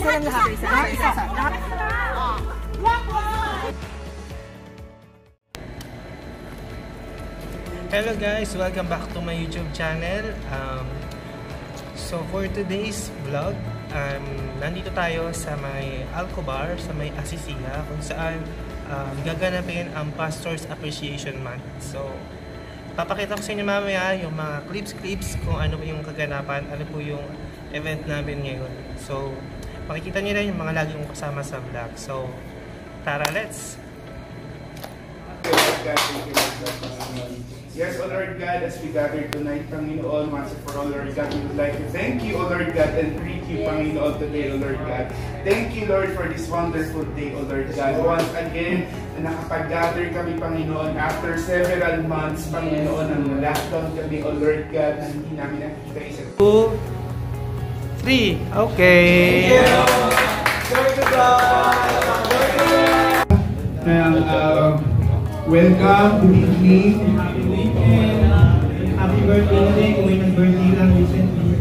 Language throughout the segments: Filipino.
lang lahat. Isa. Hello guys, welcome back to my YouTube channel. So for today's vlog, nandito tayo sa may Alcobar, sa may Asisiha, kung saan gaganapin ang Pastor's Appreciation Month. So papakita ko sa inyo mamaya yung mga clips kung ano yung kaganapan, ano po yung event namin ngayon. So makikita niyo rin yung mga lagi kong kasama sa vlog. So tara, let's! Yes, O Lord God, as we gather tonight, Panginoon, once and for all, Lord God, we would like to thank you, O Lord God, and greet you, Panginoon, today, O Lord God. Thank you, Lord, for this wonderful day, O Lord God. Once again, nakapag-gather kami, Panginoon, after several months, Panginoon, ang lockdown kami, O Lord God, na hindi namin nakikita isa. 2, 3, okay! Glory to God! Welcome, good evening. Happy weekend! Happy birthday na rin kung may nag-birthday lang recently.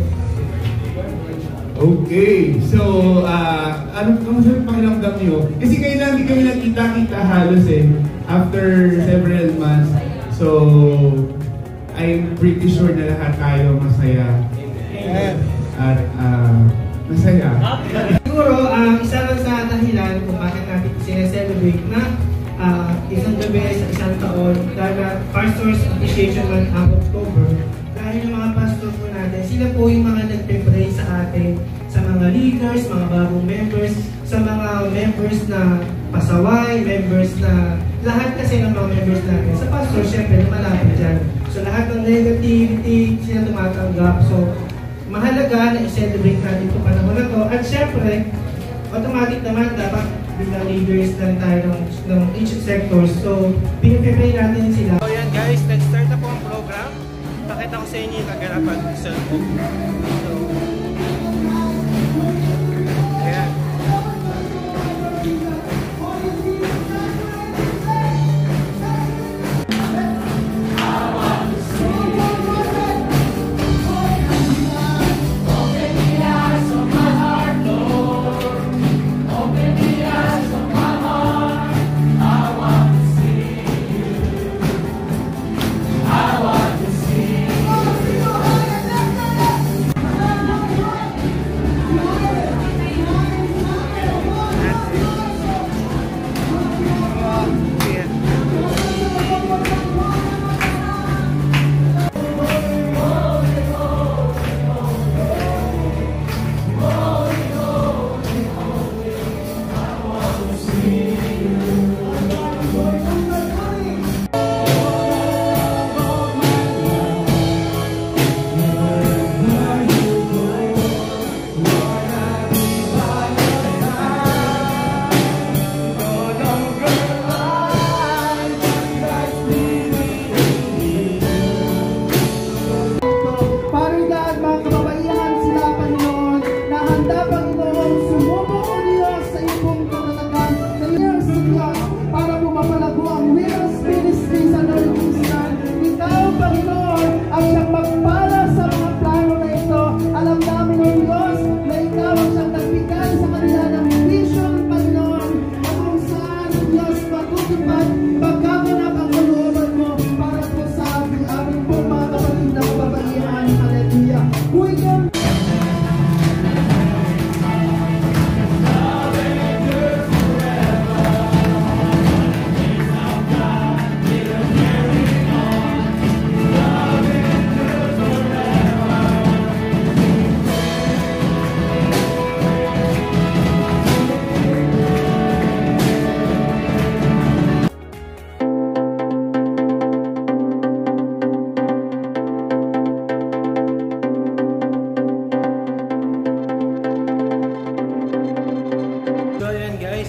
Okay, so, kamusta yung pakiramdam niyo? Kasi kayo lang, hindi kami nagkita-kita halos after several months. So, I'm pretty sure na lahat tayo masaya. At masaya. Siguro, isa lang sa dahilan kung bakit natin sineselebrate na isang gabi sa isang taon dahil Pastor's Appreciation Month ang October. Dahil yung mga pastor po natin, sila po yung mga nagpe-pray sa atin, sa mga leaders, mga bagong members, sa mga members na pasaway, members na lahat kasi ng mga members natin. Sa pastor, syempre, malapit dyan. So lahat ng negativity, sila tumatanggap. So mahalaga na i-celebrate natin itong panahon na to. At syempre, automatic naman dapat bilang leaders lang tayo ng each sector. So, pinipipray natin sila. So yan guys, let's start na po ang program. Pakita ko sa inyo yung kaganapan sa loob. So, ayan.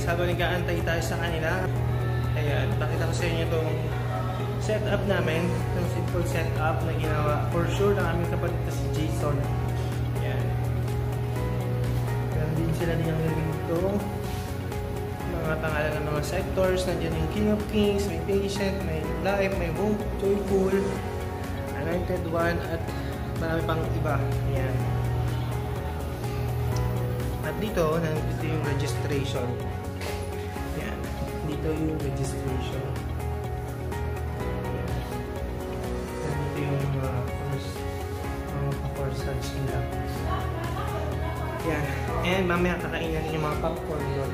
Habang nag-aantay tayo sa kanila, ayan, pakita ko sa inyo itong setup namin, itong simple setup na ginawa for sure na aming kapatid na si Jason. Ayan. Meron din sila niyang gawin itong mga pangalan ng mga sectors. Nandiyan yung King of Kings, may Patient, may Life, may Hope, Joyful, Anointed One, at marami pang iba. Ayan. At dito, nandito yung registration. Yan. Dito yung registration. Yan. Nandito yung course nila. Yan. And mamaya kakain natin yung mga popcorn doon.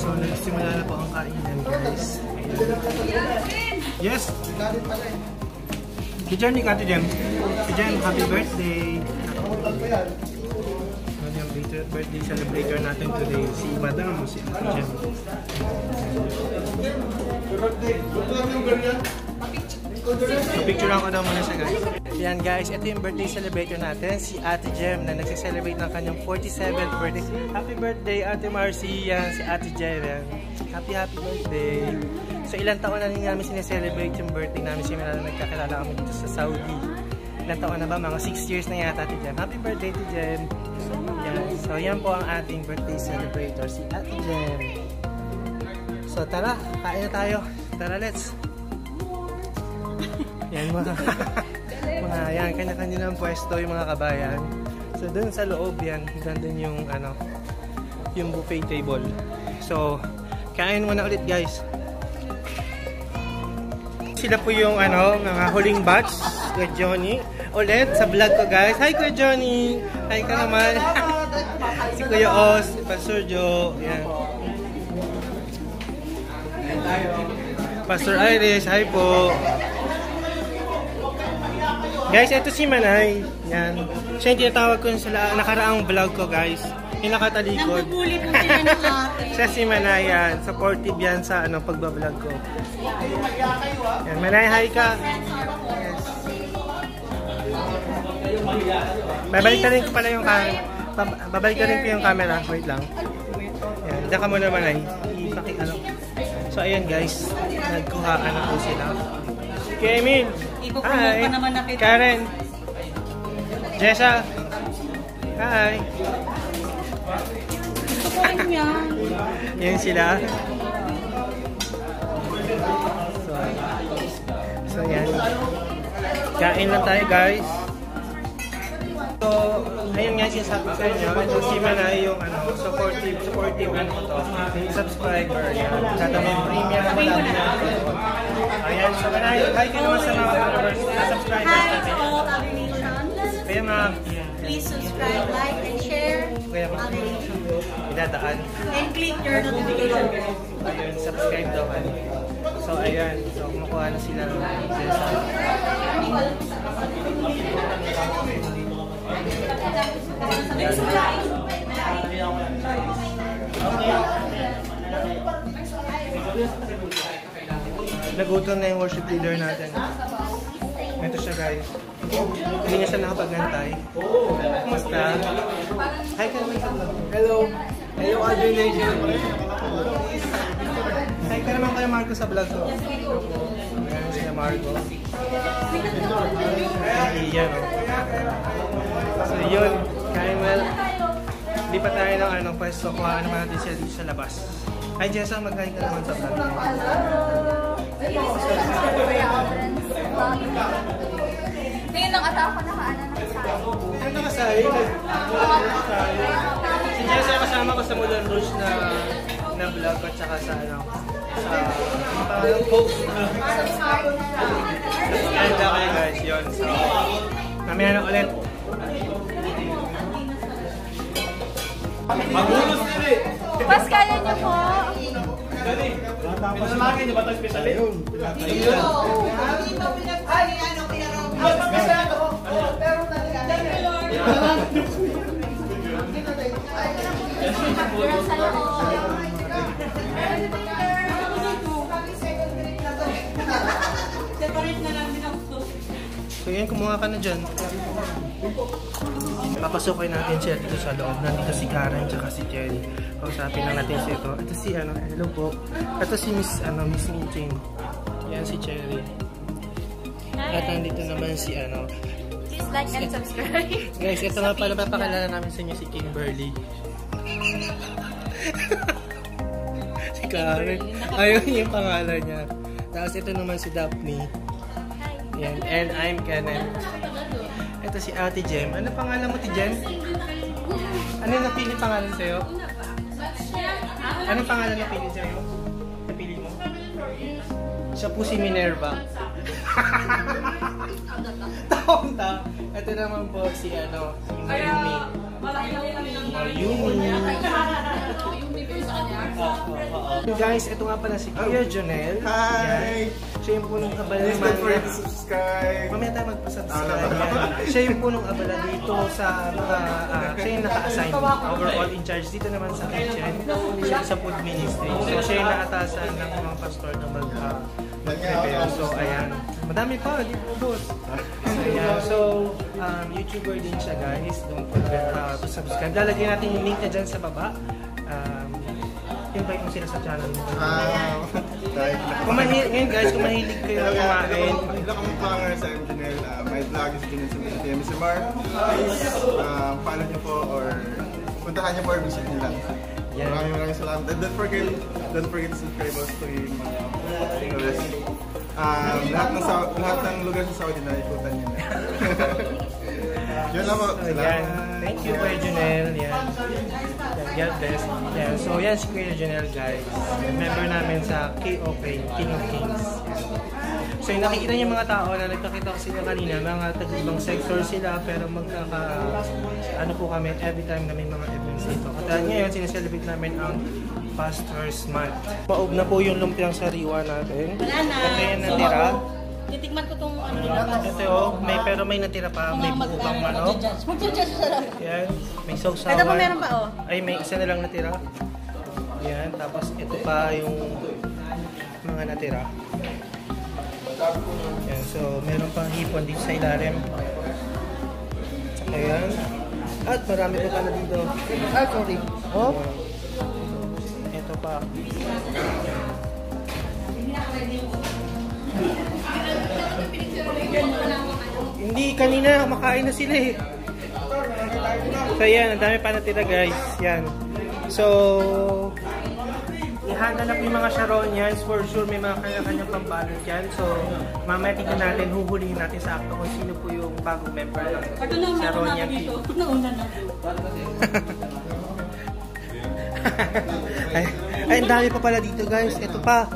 So, nagsimula na po ang kainan, guys. Yes! Si Jem, ni Kati Jem. Si Jem, happy birthday! Ano yung birthday celebrator natin today? Si Madam, si Ate Jem. Picture ako daw muna siya, guys. Yan, guys, ito yung birthday celebrator natin, si Ate Jem, na nagsiselebrate ng kanyang 47th birthday. Happy birthday, Ate Marcy! Yan, si Ate Jem. Yan. Happy birthday! So, ilang taon na rin namin sineselebrate yung birthday namin. Simula na nagkakilala kami dito sa Saudi. ilang taon na ba? Mga 6 years na yata, Ate Jem. Happy birthday, Ate Jem. Yan. So, yan po ang ating birthday celebrator, si Ate Jem. So, tara, kain na tayo. Tara, let's. Yan mga, yan, kanya-kanya ng pwesto yung mga kabayan. So, dun sa loob yan, dun yung, yung buffet table. So, kain muna ulit, guys. Sila po yung, mga huling batch. Kuya Johnny. Ulit, sa vlog ko, guys. Hi, Kuya Johnny! Hi ka naman. Si Kuya Os, si Pastor Joe. Yan. Pastor Irish, hi po. Guys, ito si Manay. Yan. Siya yung tinatawag ko sa nakaraang vlog ko, guys. Yung nakatalikod. Nambubulit mo sila ng ate. Siya si Manay, yan. Supportive yan sa pagbablog ko. Yan, Manay, hi ka. Yes. Babalik rin ko pala yung camera. Babalik rin ko yung camera. Wait lang. Yan, diyan ka muna, Manay. So, ayan, guys. Nagkuhaan na po sila. Okay, Emil. Ipupunod pa naman na kita. Karen. Jessa. Hi. Tukuin yan. Yan sila. So yan. Kain lang tayo, guys. So, ayun nga sinasabi sa inyo. Ito si Manay yung supportive subscriber. Yan. Tatamang premium na malaki na. Ayan, so Manay, hi ka naman sa mga subscribers Hi natin. to all Abby Nation. Kaya mga Please subscribe, like, and share Abby Nation. idadaan. And click your notification bell. Ayun, subscribe daw. So, ayan. So, kumukuha na sila ng Jessa. Nagutom na yung worship leader natin. Ito siya, guys. Hindi niya siya nakapaghantay. Basta, hi ka naman sa vlog. Hello. Hello, Adrian Nation. Hi ka naman kay Marco sa vlog ko. Ayan siya, Marco. Iyan, So, yun. Kain well. Hindi pa tayo ng pwesto. Kuhaan naman natin siya dito sa labas. Hi, Jessa. Mag-hi ka naman sa vlog. Tingin lang ata ako nakaana ng sayo. Ano nakasayo? Si Jessa kasama ko sa Moulin Rouge na vlog at saka sa post. Subscribe na kayo, guys. Yun. So, mamaya na ulit. Magulos nila eh. Paskala niyo po. Pinalaki niyo ba ito special eh? So yan, kumuha ka na dyan. Papasukin natin siya dito sa loob. Nandito si Karen at si Jerry. Kausapin lang natin siya ito. Ito si hello po. Ito si Miss Meeting. Yan si Jerry. At nandito naman si Please like and subscribe. Guys, ito nga pala papakilala namin sa inyo si Kimberly. Si Karen. Ayun yung pangalan niya. Tapos ito naman si Daphne. Yan. And I'm Kenneth. Ito si Ate Jem. Ano pangalan mo, Ate Jem? Ano yung napili pangalan sa'yo? Anong pangalan napili sa'yo? Napili mo? Siya po si Minerva. Taong-ta. Ito naman po si Mayumi. Mayumi. Guys, ito nga pala si Kuya Jonel. Hi! Siya yung punong abala Please don't forget to subscribe. Mamaya tayo magpa-subscribe. Siya yung punong abala dito sa mga, siya yung naka-assign, overall in charge dito naman sa kitchen. Siya sa food ministry. So siya yung nakatasan ng mga pastor na mag-prepare. So ayan, madami pa, di po boss. So ayan, so YouTuber din siya, guys. Don't forget to subscribe. Lalagyan natin yung link na dyan sa baba. Invite mo sila sa channel mo. Ngayon guys, kung mahilig kayo na kumain, Hindi lang kami pangar sa MJNL. My vlog is Junel sa TMSMR. Please, follow niyo po or puntahan niyo po or visit niyo lang. Maraming salamat. And don't forget to subscribe us to yung mga lahat ng lugar sa Saudi na ikutan niyo na. Yun lang po. yan. Thank you Kuya Junel. Yan. God bless. Yan. So yan si Kuya Junel guys. Member namin sa KOK, King of Kings. So yung nakikita niyo mga tao na nagpakita ko sa inyo kanina, mga tag-ibang sector sila pero ano po kami every time na may mga events dito. At ngayon sineselebrate namin ang Pastor's Month. Maog na po yung lumpiang sariwa natin. Wala na. Ito yung natira. Titikman ko itong ano nilabas. Ito pero may natira pa. May buong manok. Mag-judge sa lang. Yan. May sausawan. Ito pa meron pa oh. Ay may isa na lang natira. Yan. Tapos ito pa yung mga natira. Yan. So meron pang hipon dito sa ilalim. Tsaka yan. At marami pa pala dito. Ah, sorry. Oh. Ito pa. Hindi, kanina makain na sila eh. So yan, ang dami pa natira guys. Yan. So, ihanda na po yung mga Sharonians. For sure may mga kanya-kanyang pambalot yan. So, mamaya tignan natin, huhulihin natin sa akto kung sino po yung bagong member ng Sharonian team. Nauna na. Ay, ang dami pa pala dito guys. Ito pa.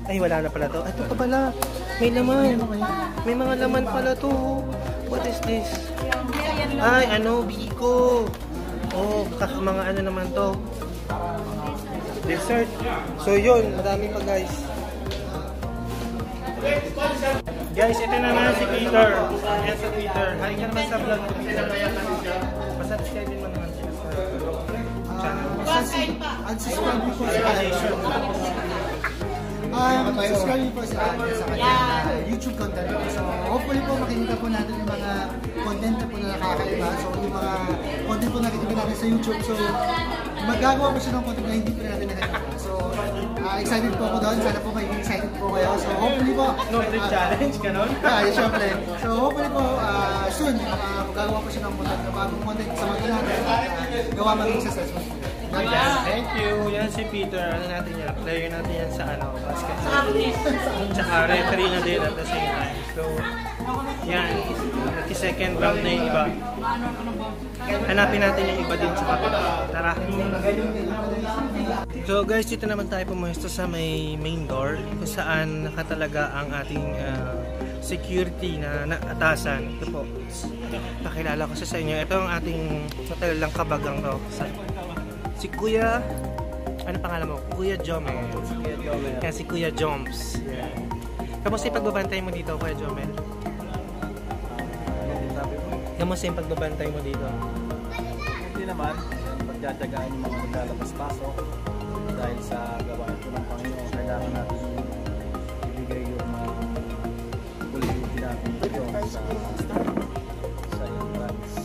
Ay, wala na pala to. Ito pa pala. May laman. May mga laman pala to. What is this? Ay, ano? Biko. Oh, mga ano naman to. Dessert. So yun, madami pa guys. Guys, ito naman si Peter. Yan sa Twitter. Hi ka naman sa vlog. Pasubscribe din mo naman siya sa channel. Unsubscribe niyo po sa subscribe niyo po sa kanyang YouTube content. So hopefully po makikita po natin yung mga content po na nakakaiba. So yung mga content po nakikita natin sa YouTube. So magagawa po siya ng content na hindi po natin nakikita. So excited po ako doon. Sana po kayo excited po kayo. So hopefully po No trip challenge, ganon? syempre. So hopefully po soon magagawa po siya ng content na bagong content sa mga natin gawa maging successful. Thank you. Yan si Peter. Ano natin yan? Player natin yan sa ano, basketball. Tsaka referee na din at the same time. So, yan. At second round na yung iba. Hanapin natin yung iba din sa kapila. Tara. So guys, dito naman tayo pumuesto sa may main door kung saan nakatalaga ang ating security na atasan. Ito po. Pakilala ko sa inyo. Ito ang ating hotel lang kabagang to. Si Kuya, ano pangalan mo? Kuya Jomel. Yan, si Kuya Joms. Yan. Kamusta yung pagbabantay mo dito, Kuya Jomel? Kamusta yung pagbabantay mo dito? Hindi naman. Pagdadyagaan yung mga maglalabas-pasok. Dahil sa gawain ko ng Panginoon, kailangan natin ibigay yung bully-bully natin dito sa entrance.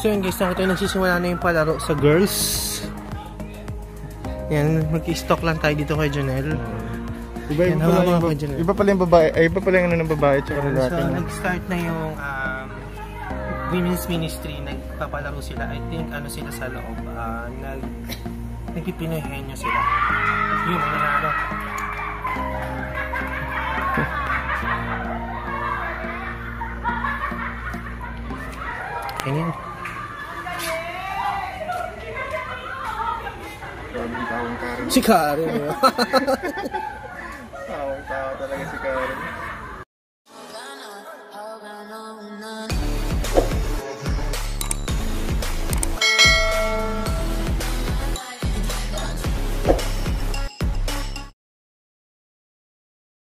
So yun guys, nakita yung nagsisimula na yung palaro sa girls. Yan, mag-stock lang tayo dito kay Janelle. Iba pala yung babae, ay iba pala yung ano ng babae tsaka lalaki. So nag-start na yung women's ministry, nagpapalaro sila. I think ano sila sa loob, nagpipinoy henyo sila. Yun, ano. Ganyan. Tawang Karen. Si Karen. Tawang talaga si Karen.